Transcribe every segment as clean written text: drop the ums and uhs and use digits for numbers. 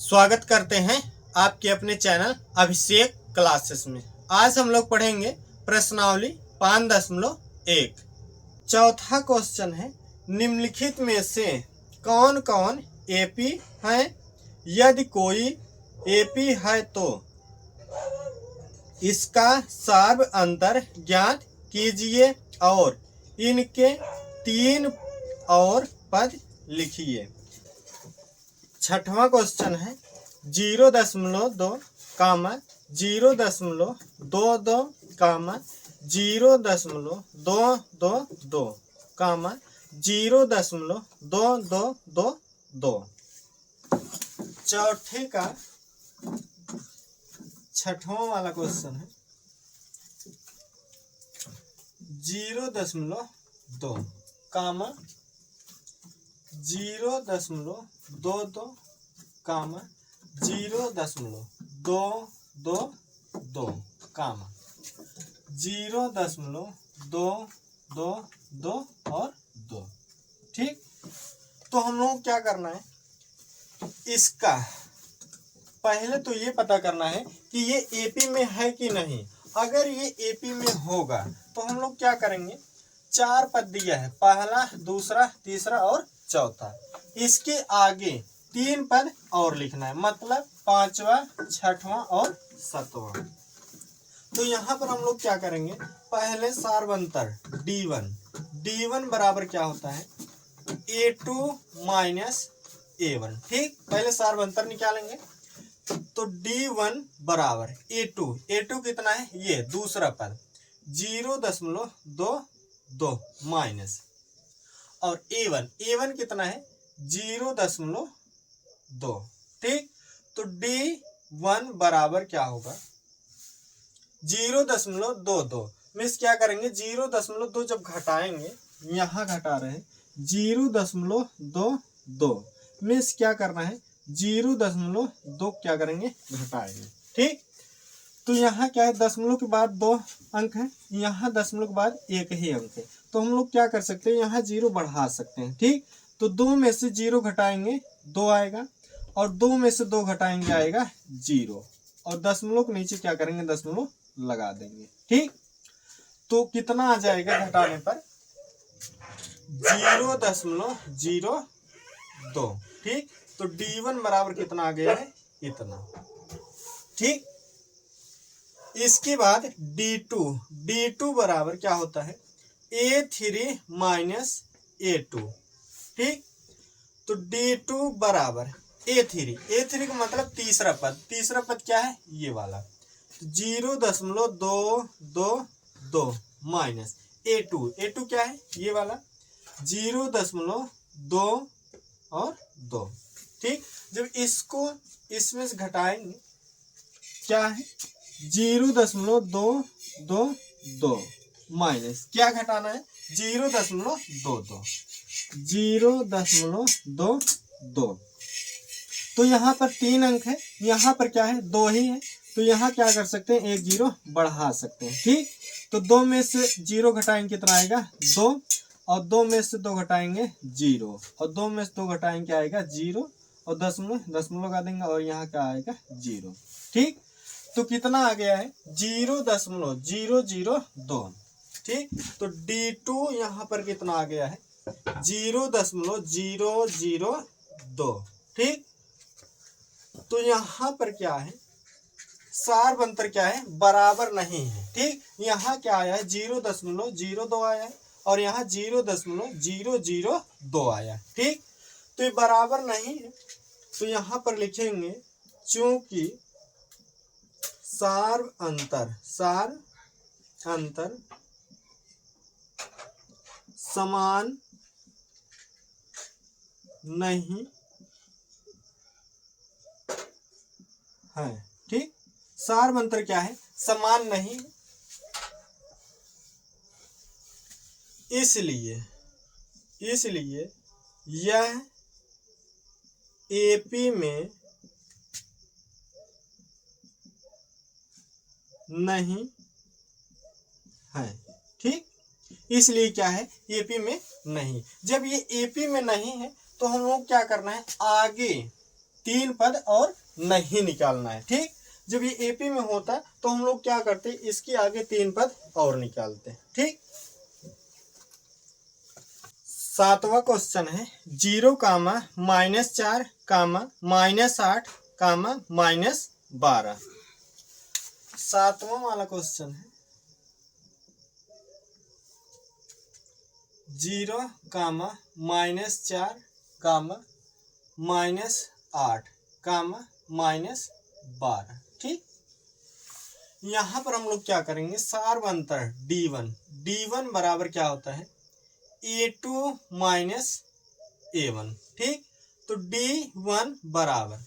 स्वागत करते हैं आपके अपने चैनल अभिषेक क्लासेस में। आज हम लोग पढ़ेंगे प्रश्नावली 5.1। चौथा क्वेश्चन है, निम्नलिखित में से कौन कौन एपी है? यदि कोई एपी है तो इसका सार्व अंतर ज्ञात कीजिए और इनके 3 और पद लिखिए। छठवां क्वेश्चन है 0.2 कामा 0.22 कामा 0.222 कामा 0.2222। चौथे का छठवां वाला क्वेश्चन है 0.2 कामा 0.22 कामा 0.222 कामा 0.222 और 2। ठीक, तो हम लोग क्या करना है, इसका पहले तो ये पता करना है कि ये एपी में है कि नहीं। अगर ये एपी में होगा तो हम लोग क्या करेंगे, 4 पद दिया है, पहला, दूसरा, तीसरा और चौथा। इसके आगे 3 पद और लिखना है, मतलब 5वां, 6वां और 7वां। तो यहाँ पर हम लोग क्या करेंगे, पहले सार्वंतर D1 बराबर क्या होता है, A2 माइनस A1। ठीक, पहले सार्वंतर निकालेंगे तो D1 बराबर A2 कितना है, ये दूसरा पद 0.22 माइनस, और A1 कितना है 0.2। ठीक, तो D1 बराबर क्या होगा 0.22। मीन्स क्या करेंगे, 0.2 जब घटाएंगे, यहाँ घटा रहे हैं 0.22 मीन्स क्या करना है 0.2 क्या करेंगे, घटाएंगे। ठीक, तो यहाँ क्या है, दशमलव के बाद 2 अंक है, यहाँ दशमलव के बाद 1 ही अंक है। तो हम लोग क्या कर सकते हैं, यहाँ 0 बढ़ा सकते हैं। ठीक, तो 2 में से 0 घटाएंगे 2 आएगा, और 2 में से 2 घटाएंगे आएगा 0, और दशमलव के नीचे क्या करेंगे, दशमलव लगा देंगे। ठीक, तो कितना आ जाएगा घटाने पर 0.02। ठीक, तो D1 बराबर कितना आ गया है, इतना। ठीक, इसके बाद D2 बराबर क्या होता है, A3 माइनस A2। ठीक, तो D2 बराबर A3 का मतलब तीसरा पद क्या है, ये वाला 0.222 माइनस A2 क्या है, ये वाला 0.2 और 2। ठीक, जब इसको इसमें से घटाएंगे क्या है 0.222 माइनस क्या घटाना है 0.22। तो यहाँ पर 3 अंक है, यहाँ पर क्या है 2 ही है, तो यहाँ क्या कर सकते हैं, 1 0 बढ़ा सकते हैं। ठीक, तो 2 में से 0 घटाएंगे कितना आएगा 2, और 2 में से 2 घटाएंगे 0, और 2 में से 2 घटाएंगे क्या आएगा 0, और दशमलव लगा देंगे, और यहाँ क्या आएगा 0। ठीक, तो कितना आ गया है 0.002। ठीक, तो D2 यहाँ पर कितना आ गया है 0.002। ठीक, तो यहाँ पर क्या है, सार्वंतर क्या है, बराबर नहीं है। ठीक, यहाँ क्या आया है 0.02 आया है, और यहाँ 0.002 आया। ठीक, तो ये बराबर नहीं है, तो यहाँ पर लिखेंगे चूंकि सार अंतर समान नहीं है। ठीक, सार अंतर क्या है, समान नहीं, इसलिए यह एपी में नहीं है। ठीक, इसलिए क्या है, एपी में नहीं। जब ये एपी में नहीं है तो हम लोग क्या करना है, आगे तीन पद और नहीं निकालना है। ठीक, जब ये एपी में होता है तो हम लोग क्या करते हैं, इसके आगे तीन पद और निकालते हैं। ठीक, सातवां क्वेश्चन है 0, -4, -8, -12। सातवां वाला क्वेश्चन है 0, -4, -8, -12। ठीक, यहां पर हम लोग क्या करेंगे, सार्व अंतर D1 बराबर क्या होता है, A2 - A1। ठीक, तो D1 बराबर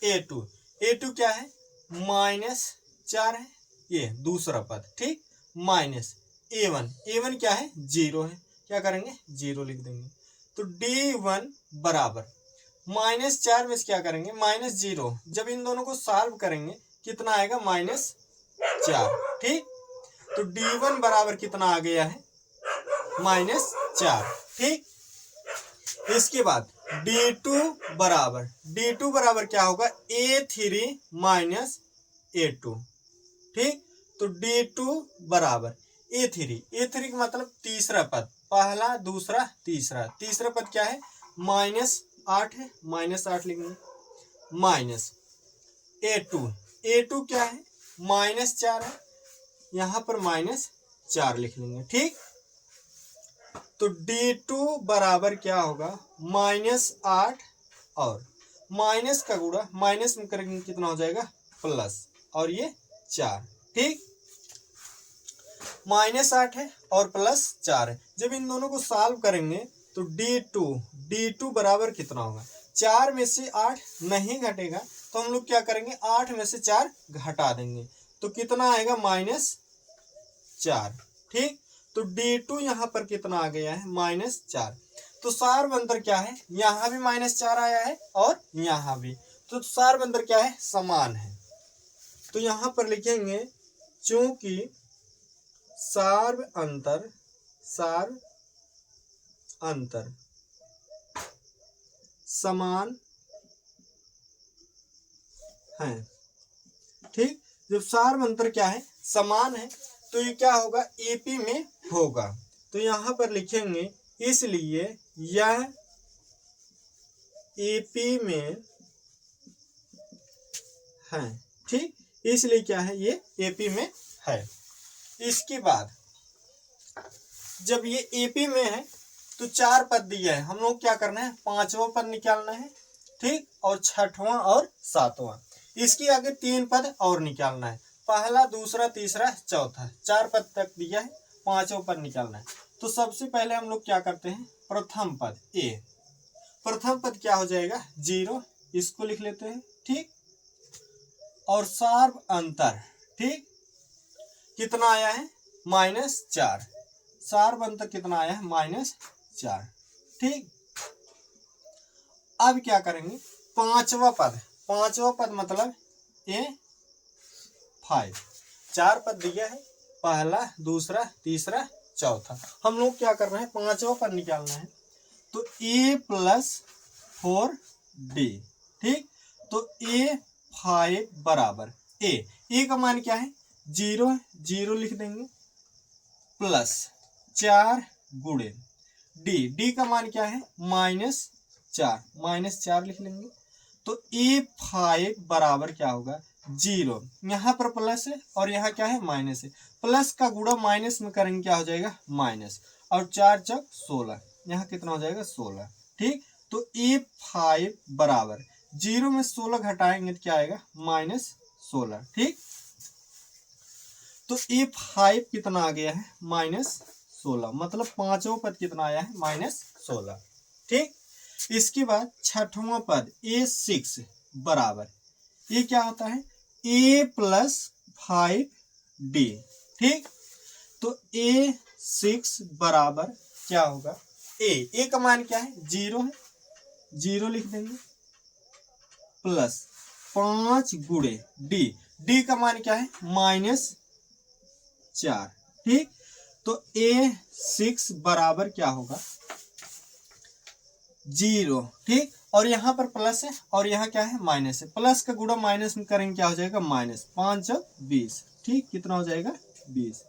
A2 क्या है, -4 है, ये दूसरा पद। ठीक, माइनस A1 क्या है, 0 है, क्या करेंगे 0 लिख देंगे। तो D1 बराबर -4 में से क्या करेंगे, -0। जब इन दोनों को सॉल्व करेंगे कितना आएगा, -4। ठीक, तो D1 बराबर कितना आ गया है, -4। ठीक, इसके बाद D2 बराबर क्या होगा, A3 - A2। ठीक, तो D2 बराबर A3 का मतलब तीसरा पद, पहला दूसरा तीसरा पद क्या है, -8 है, -8 लिखेंगे, माइनस A2 क्या है, -4 है, यहां पर -4 लिख लेंगे। ठीक, तो D2 बराबर क्या होगा, -8 और माइनस का गुणा माइनस में करेंगे कितना हो जाएगा, प्लस, और ये 4। ठीक, -8 है और +4 है। जब इन दोनों को सॉल्व करेंगे तो D2 बराबर कितना होगा, 4 में से 8 नहीं घटेगा तो हम लोग क्या करेंगे, 8 में से 4 घटा देंगे तो कितना आएगा, -4। ठीक, तो D2 यहाँ पर कितना आ गया है, -4। तो सार्व अंतर क्या है, यहाँ भी -4 आया है और यहाँ भी, तो सार्व अंतर क्या है, समान है। तो यहाँ पर लिखेंगे चूंकि सार्व अंतर समान है। ठीक, जब सार्व अंतर क्या है, समान है, तो ये क्या होगा, एपी में होगा। तो यहां पर लिखेंगे इसलिए यह एपी में है। ठीक, इसलिए क्या है, ये एपी में है। इसके बाद जब ये एपी में है तो 4 पद दिया है, हम लोग क्या करना है, 5वां पद निकालना है। ठीक, और 6वां और 7वां, इसके आगे 3 पद और निकालना है, पहला दूसरा तीसरा चौथा, 4 पद तक दिया है, 5वां पद निकालना है। तो सबसे पहले हम लोग क्या करते हैं, प्रथम पद प्रथम पद क्या हो जाएगा, 0, इसको लिख लेते हैं। ठीक, और सार्व अंतर, ठीक, कितना आया है, -4, सार्व अंतर कितना आया है, -4। ठीक, अब क्या करेंगे, पांचवा पद मतलब A5, 4 पद दिया है, पहला दूसरा तीसरा चौथा, हम लोग क्या करना है, 5वां पद निकालना है। तो A + 4D। ठीक, तो A5 बराबर A का मान क्या है, 0 है, 0 लिख देंगे, +4 गुणे D का मान क्या है, -4 लिख लेंगे। तो A5 बराबर क्या होगा, 0, यहाँ पर प्लस है और यहाँ क्या है, माइनस है, प्लस का गुणा माइनस में करेंगे क्या हो जाएगा, माइनस, और 4 × 16, यहाँ कितना हो जाएगा, 16। ठीक, तो A5 बराबर 0 में 16 घटाएंगे तो क्या आएगा, -16। ठीक, तो A5 कितना आ गया है, -16, मतलब 5वां पद कितना आया है, -16। ठीक, इसके बाद 6वां पद A6 बराबर, ये क्या होता है, A + 5D। ठीक, तो A6 बराबर क्या होगा, A का मान क्या है, 0 है, 0 लिख देंगे, +5 गुणे D का मान क्या है, -4। ठीक, तो A6 बराबर क्या होगा, 0। ठीक, और यहाँ पर प्लस है और यहाँ क्या है माइनस है, प्लस का गुणा माइनस में करेंगे क्या हो जाएगा माइनस, 5 और 20, ठीक, कितना हो जाएगा 20,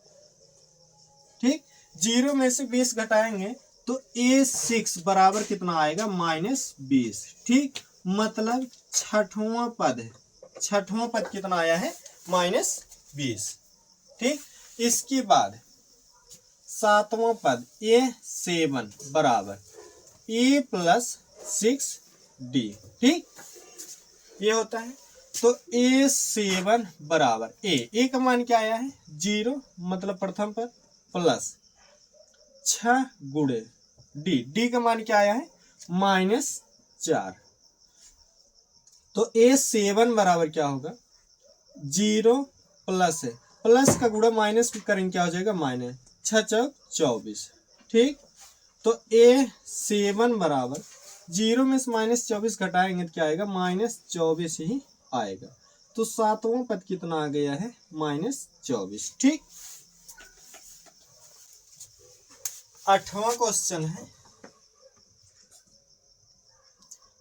ठीक। 0 में से 20 घटाएंगे तो A6 बराबर कितना आएगा -20, ठीक। मतलब छठवां पद है, छठवां पद कितना आया है -20, ठीक। इसके बाद सातवां पद A7 बराबर A + 6D, ठीक, ये होता है। तो A7 बराबर A का मान क्या आया है 0, मतलब प्रथम पद, प्लस 6 गुणे D का मान क्या आया है -4। तो A7 बराबर क्या होगा 0 प्लस है, प्लस का गुणा माइनस करेंगे क्या हो जाएगा माइनस, 6 चौक 24, ठीक। तो A7 बराबर 0 में से -24 घटाएंगे तो क्या आएगा -24 ही आएगा। तो सातवां पद कितना आ गया है -24, ठीक। आठवां क्वेश्चन है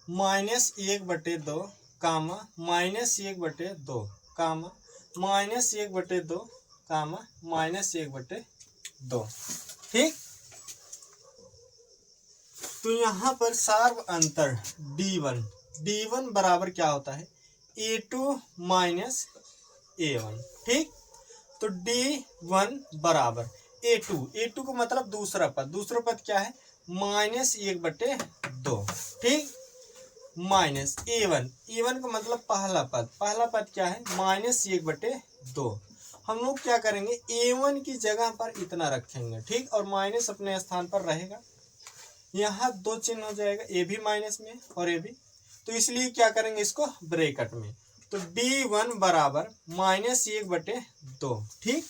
-1/2 कामा -1/2 कामा -1/2 कामा -1/2, ठीक। तो यहाँ पर सार्व अंतर D1 बराबर क्या होता है A2 - A1, ठीक। तो D1 बराबर A2 का मतलब दूसरा पद क्या है -1/2, ठीक, माइनस A1 का मतलब पहला पद क्या है -1/2। हम लोग क्या करेंगे A1 की जगह पर इतना रखेंगे, ठीक, और माइनस अपने स्थान पर रहेगा। यहाँ 2 चिन्ह हो जाएगा, ए भी माइनस में और ए भी, तो इसलिए क्या करेंगे इसको ब्रैकेट में। तो D1 बराबर -1/2, ठीक,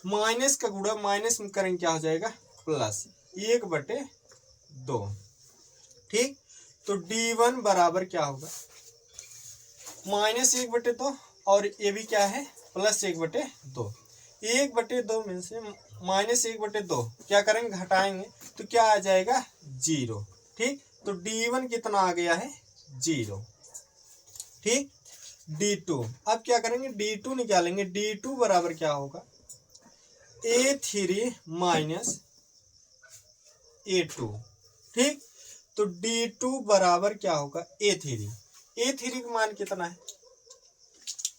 माइनस का गुणा माइनस में करेंगे क्या हो जाएगा प्लस 1/2, ठीक। तो D1 बराबर क्या होगा -1/2 और ये भी क्या है +1/2, 1/2 में से -1/2 क्या करेंगे घटाएंगे तो क्या आ जाएगा 0, ठीक। तो D1 कितना आ गया है 0, ठीक। D2 अब क्या करेंगे D2 निकालेंगे, D2 बराबर क्या होगा A3 - A2, ठीक। तो D2 बराबर क्या होगा A3 का मान कितना है,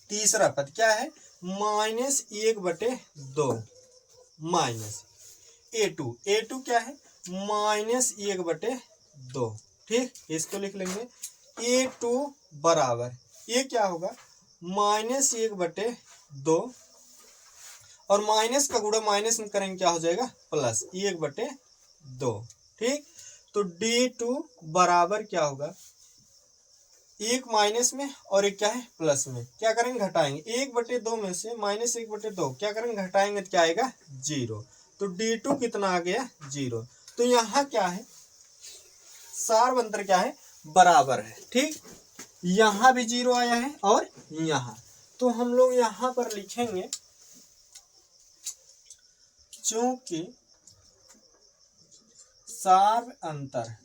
तीसरा पद क्या है -1/2 माइनस A2 क्या है -1/2, ठीक। इसको लिख लेंगे A2 बराबर ये क्या होगा -1/2 और माइनस का गुणा माइनस में करेंगे क्या हो जाएगा प्लस 1/2, ठीक। तो D2 बराबर क्या होगा, एक माइनस में और एक क्या है प्लस में, क्या करेंगे घटाएंगे 1/2 में से -1/2 क्या करेंगे घटाएंगे तो क्या आएगा 0। तो D2 कितना आ गया 0। तो यहाँ क्या है सार्व अंतर क्या है बराबर है, ठीक। यहाँ भी 0 आया है और यहाँ, तो हम लोग यहाँ पर लिखेंगे चूंकि सार्व अंतर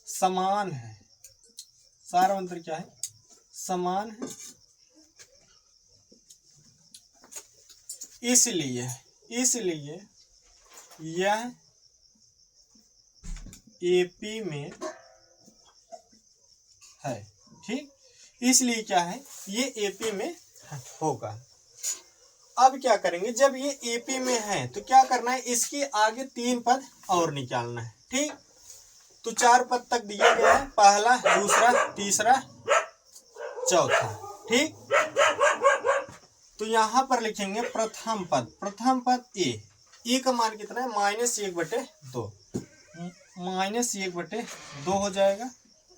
समान है, सार्व अंतर क्या है समान है, इसलिए यह AP में है, ठीक। इसलिए क्या है ये AP में होगा। अब क्या करेंगे जब ये AP में है तो क्या करना है इसके आगे 3 पद और निकालना है, ठीक। तो 4 पद तक दिया गया है, पहला दूसरा तीसरा चौथा, ठीक। तो यहाँ पर लिखेंगे प्रथम पद ए का मान कितना है -1/2, -1/2 हो जाएगा,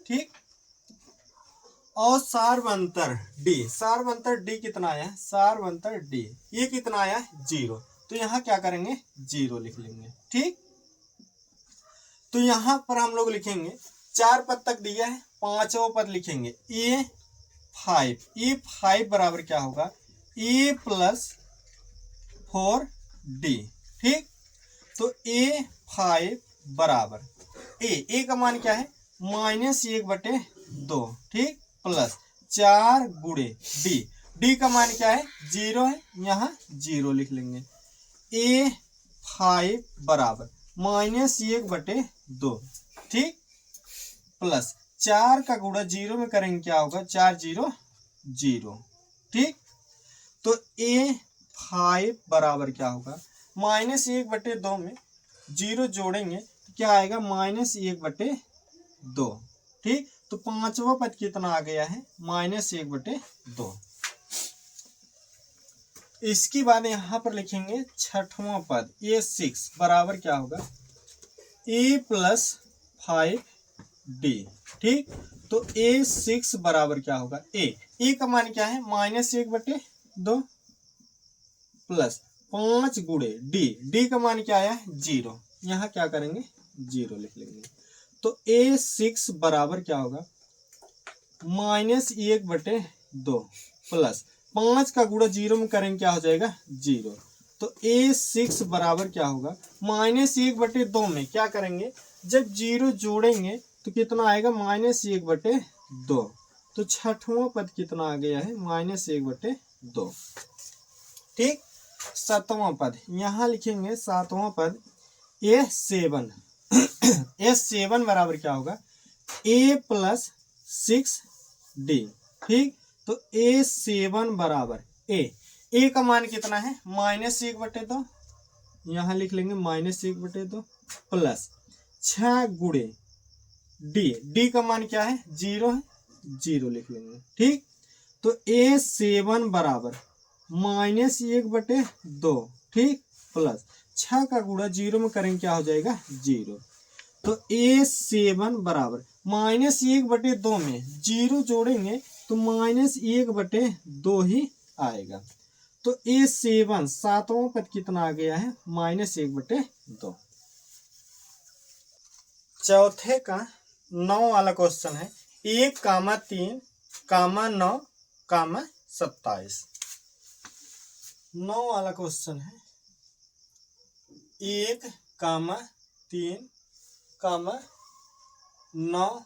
ठीक। और सार्व अंतर D कितना आया है सार्व अंतर D ये कितना आया है 0, तो यहाँ क्या करेंगे 0 लिख लेंगे, ठीक। तो यहाँ पर हम लोग लिखेंगे 4 पद तक दिया है, पांचवा पद लिखेंगे E5 बराबर क्या होगा A + 4D, ठीक। तो A5 बराबर ए का मान क्या है -1/2, ठीक, प्लस 4 गुणे डी का मान क्या है 0 है, यहाँ 0 लिख लेंगे। A5 बराबर -1/2, ठीक, प्लस 4 का गुणा 0 में करेंगे क्या होगा 4 0 0, ठीक। तो A5 बराबर क्या होगा -1/2 में 0 जोड़ेंगे तो क्या आएगा -1/2, ठीक। तो पांचवा पद कितना आ गया है -1/2। इसके बाद यहाँ पर लिखेंगे छठवां पद A6 बराबर क्या होगा A + 5D, ठीक। तो A6 बराबर क्या होगा ए का मान क्या है -1/2 प्लस 5 गुणे डी का मान क्या आया है 0, यहाँ क्या करेंगे 0 लिख लेंगे। तो A6 बराबर क्या होगा -1/2 प्लस 5 का गुणा 0 में करेंगे क्या हो जाएगा 0। तो A6 बराबर क्या होगा -1/2 में क्या करेंगे जब 0 जोड़ेंगे तो कितना आएगा -1/2। तो छठवां पद कितना आ गया है -1/2, ठीक। सातवां पद यहाँ लिखेंगे, सातवां पद A7 A7 बराबर क्या होगा A + 6D, ठीक। तो A7 बराबर ए का मान कितना है -1/2, यहाँ लिख लेंगे -1/2 प्लस 6 गुणे डी का मान क्या है 0 है, 0 लिख लेंगे, ठीक। तो A7 बराबर -1/2, ठीक, प्लस 6 का गुणा 0 में करेंगे क्या हो जाएगा 0। तो A7 बराबर -1/2 में 0 जोड़ेंगे तो -1/2 ही आएगा। तो A7 सातवां पद कितना आ गया है -1/2। चौथे का 9 वाला क्वेश्चन है 1, 3, 9, 27। 9 वाला क्वेश्चन है 1, 3, 9,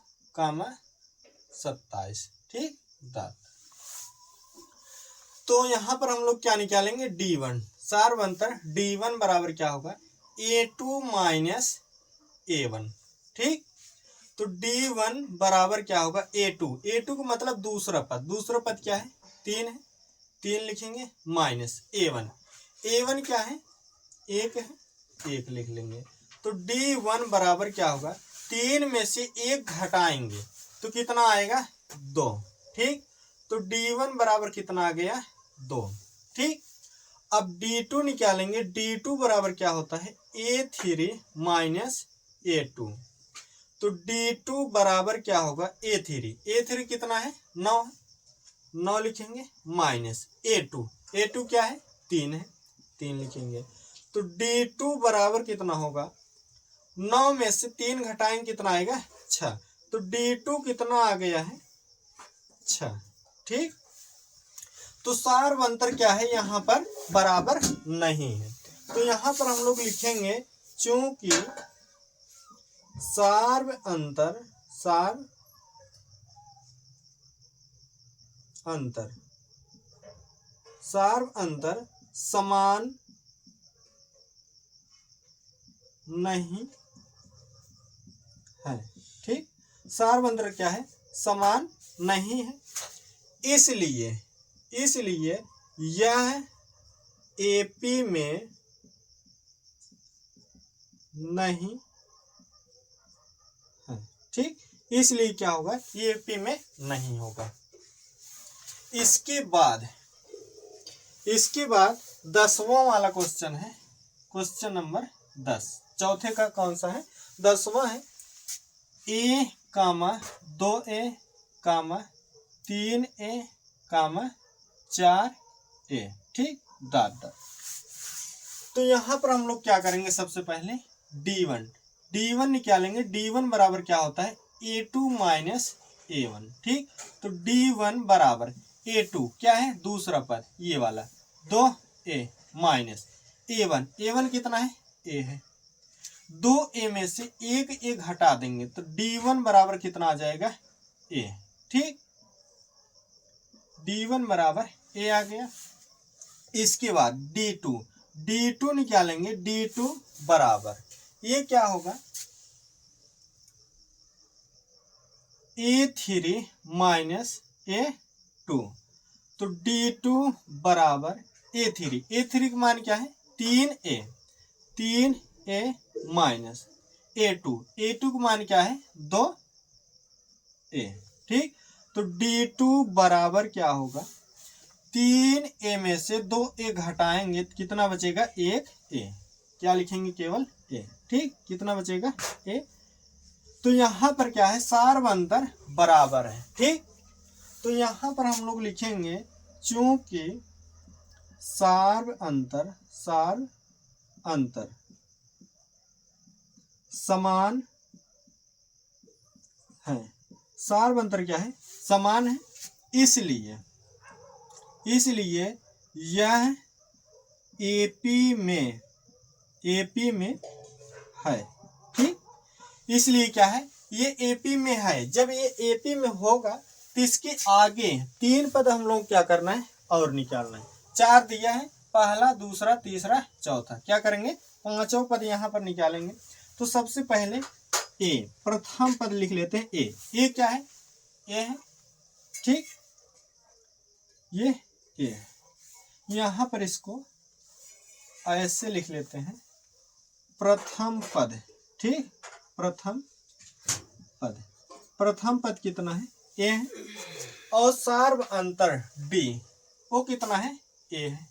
27, ठीक। तो यहाँ पर हम लोग क्या निकालेंगे D1 सार्वंतर D1 बराबर क्या होगा A2 - A1, ठीक। तो D1 बराबर क्या होगा A2 का मतलब दूसरा पद क्या है 3 है, 3 लिखेंगे माइनस A1 क्या है 1 है, 1 लिख लेंगे। तो D1 बराबर क्या होगा 3 में से 1 घटाएंगे तो कितना आएगा 2, ठीक। तो D1 बराबर कितना आ गया 2, ठीक। अब D2 निकालेंगे, D2 बराबर क्या होता है A3 - A2। तो D2 बराबर क्या होगा A3 कितना है 9 है, 9 लिखेंगे माइनस A2 क्या है 3 है, 3 लिखेंगे। तो D2 बराबर कितना होगा 9 में से 3 घटाएंगे कितना आएगा 6। तो D2 कितना आ गया है 6, ठीक। तो सार्वंतर क्या है यहाँ पर बराबर नहीं है। तो यहाँ पर हम लोग लिखेंगे चूंकि सार्वंतर समान नहीं है, ठीक। सार्वंतर क्या है समान नहीं है, इसलिए यह AP में नहीं है, ठीक। इसलिए क्या होगा ये AP में नहीं होगा। इसके बाद 10वां वाला क्वेश्चन है, क्वेश्चन नंबर 10। चौथे का कौन सा है 10वां है A, 2A, 3A, 4A, ठीक। तो यहाँ पर हम लोग क्या करेंगे सबसे पहले D1 निकालेंगे। D1 बराबर क्या होता है A2 - A1, ठीक। तो D1 बराबर A2 क्या है दूसरा पद ये वाला 2A माइनस A1 कितना है A है, 2a में से एक ए घटा देंगे तो d1 बराबर कितना आ जाएगा a। ठीक, d1 बराबर a आ गया। इसके बाद d2 निकालेंगे, d2 बराबर ये क्या होगा a3 माइनस a2। तो d2 बराबर a3 का मान क्या है 3a माइनस a2 का मान क्या है 2a। ठीक, तो d2 बराबर क्या होगा 3a में से 2a घटाएंगे तो कितना बचेगा 1a। क्या लिखेंगे केवल a। ठीक, कितना बचेगा a। तो यहाँ पर क्या है सार्व अंतर बराबर है। ठीक, तो यहाँ पर हम लोग लिखेंगे चूंकि सार्व अंतर समान है, सार्व अंतर क्या है समान है, इसलिए यह एपी में है। ठीक, इसलिए क्या है ये एपी में है। जब ये एपी में होगा तो इसके आगे 3 पद हम लोग क्या करना है और निकालना है। 4 दिया है, पहला दूसरा तीसरा चौथा, क्या करेंगे 5वां पद यहाँ पर निकालेंगे। तो सबसे पहले ए प्रथम पद लिख लेते हैं ए क्या है ए है। ठीक, ये ए है, यहाँ पर इसको ऐसे लिख लेते हैं प्रथम पद। ठीक, प्रथम पद कितना है ए है और सार्व अंतर डी वो कितना है ए है।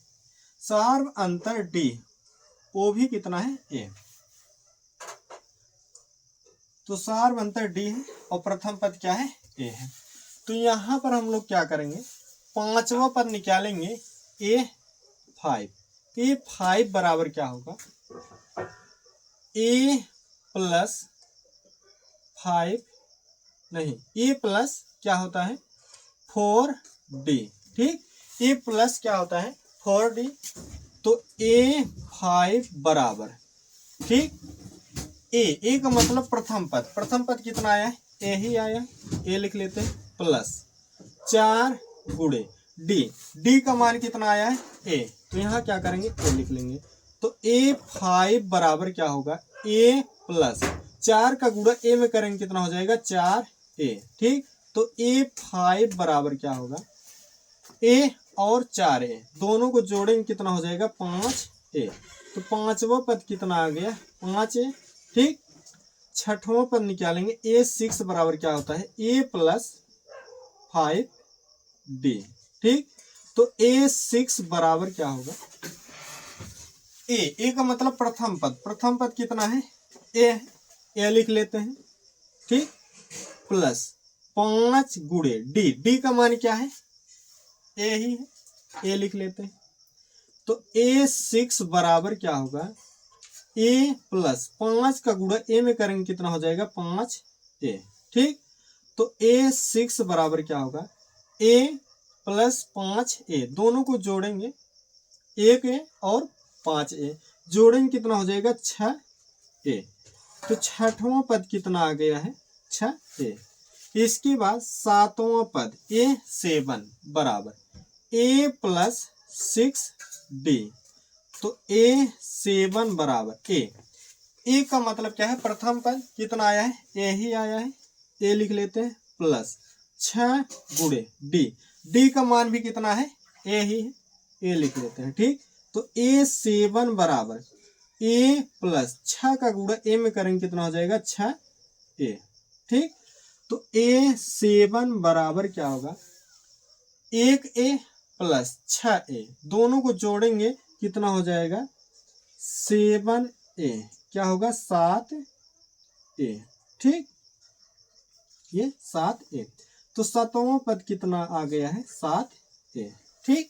सार्व अंतर डी वो भी कितना है ए। तो सार्व अंतर डी है और प्रथम पद क्या है ए है। तो यहाँ पर हम लोग क्या करेंगे 5वां पद निकालेंगे a5 बराबर क्या होगा a प्लस 5 नहीं a प्लस क्या होता है 4d। ठीक, a प्लस क्या होता है 4d। तो a5 बराबर ठीक ए का मतलब प्रथम पद कितना आया है ए ही आया, ए लिख लेते हैं प्लस 4 गुणे डी का मान कितना आया है ए। तो यहाँ क्या करेंगे ए लिख लेंगे। तो a5 बराबर क्या होगा a प्लस 4 का गुणा ए में करेंगे कितना हो जाएगा 4a। ठीक, तो a5 बराबर क्या होगा a और 4a दोनों को जोड़ेंगे कितना हो जाएगा 5a। तो 5वां पद कितना आ गया 5a। ठीक, 6वां पद निकालेंगे a6 बराबर क्या होता है a प्लस 5d। ठीक, तो a6 बराबर क्या होगा ए का मतलब प्रथम पद कितना है ए लिख लेते हैं। ठीक, प्लस 5 गुणे डी का मान क्या है ए ही है, ए लिख लेते हैं। तो a6 बराबर क्या होगा a प्लस 5 का गुणा ए में करेंगे कितना हो जाएगा 5a। ठीक, तो a6 बराबर क्या होगा a प्लस 5a दोनों को जोड़ेंगे 1a और 5a जोड़ेंगे कितना हो जाएगा 6a। तो 6वां पद कितना आ गया है 6a। इसके बाद 7वां पद a7 बराबर a प्लस 6d। तो a7 बराबर ए का मतलब क्या है प्रथम पद कितना आया है ए ही आया है, ए लिख लेते हैं प्लस 6 गुणे डी का मान भी कितना है ए ही है, ए लिख लेते हैं। ठीक, तो a7 बराबर a प्लस 6 का गुणा ए में करेंगे कितना हो जाएगा 6a। ठीक, तो a7 बराबर क्या होगा 1a प्लस 6a दोनों को जोड़ेंगे कितना हो जाएगा 7a क्या होगा 7a। ठीक, ये 7a। तो 7वां पद कितना आ गया है 7a। ठीक,